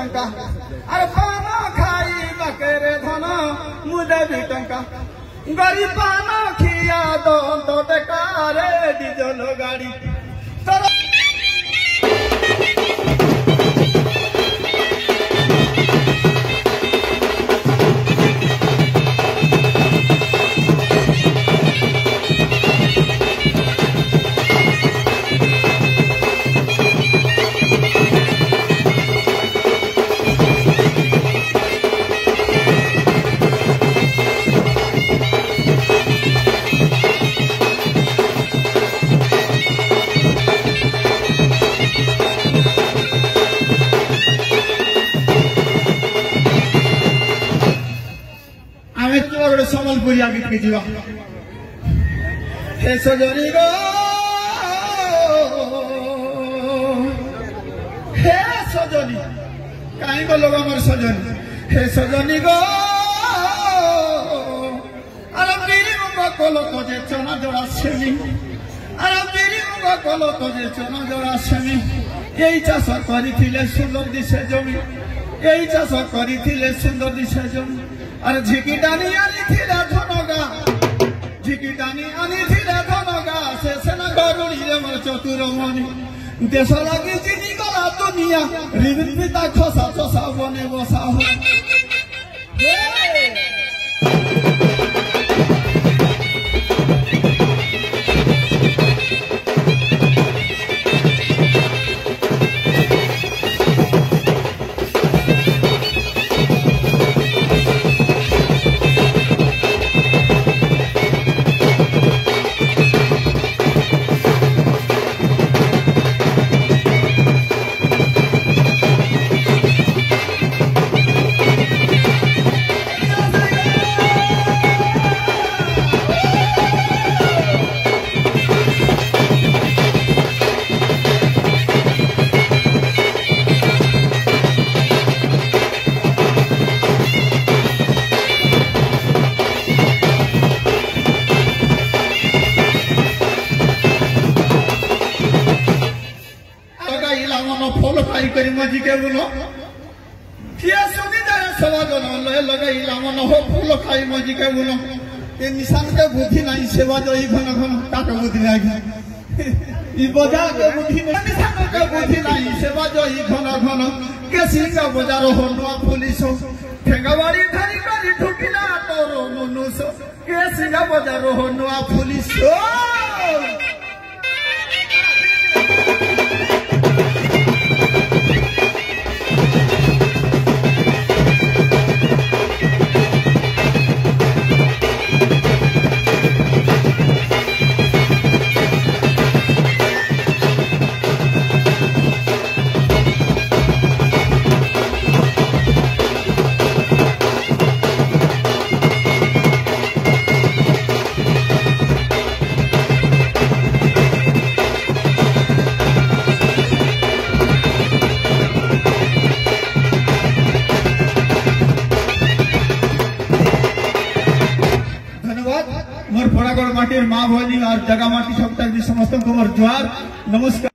टंका अरे पान खाई बकेरे धन मुदे भी टंका गरीब पान खिया दो तो बेकारे डीजल गाड़ी सम्बलपुरिया गीत की जीवा हे सजनी गो हे सजनी कहीं को लोग हमारे सजनी हे सजनी गो अरे मेरी मुंगा कोलो तो जे चना जोड़ा सेमी अरे मेरी मुंगा कोलो तो जे चना जोड़ा सेमी यही चाष करी सुंदर दिशे जमी यही चाष करी सुंदर दिशे जमी अरे झिकी डानी आनी थी धनगा झिकी डानी आनी थी धनगा से सेना गरुड़ी रे मर चतुर मनी देश लगी जिनी गला दुनिया रिबिन पिता खसा खसा बने बसा हो फॉलो फाई करी मजी के बोलो किया सुनी जाए सवा जो न लगे इलामन हो फॉलो फाई मजी के बोलो ये निशान के बुद्धि नहीं सेवा जो ई घन घन ताके बुद्धि नहीं ई बाजार के बुद्धि नहीं निशान के बुद्धि नहीं सेवा जो ई घन घन के सिंगा बाजार हो नुआ पुलिस हो ठेंगावाड़ी धरी करी ठुकिना तोरो मनुष्य के सिंगा बाजार हो नुआ पुलिस हो मोर फड़ागढ़ माटिर माँ भौजी और जगह माटी सब तक समस्त को मोर जोहार नमस्कार।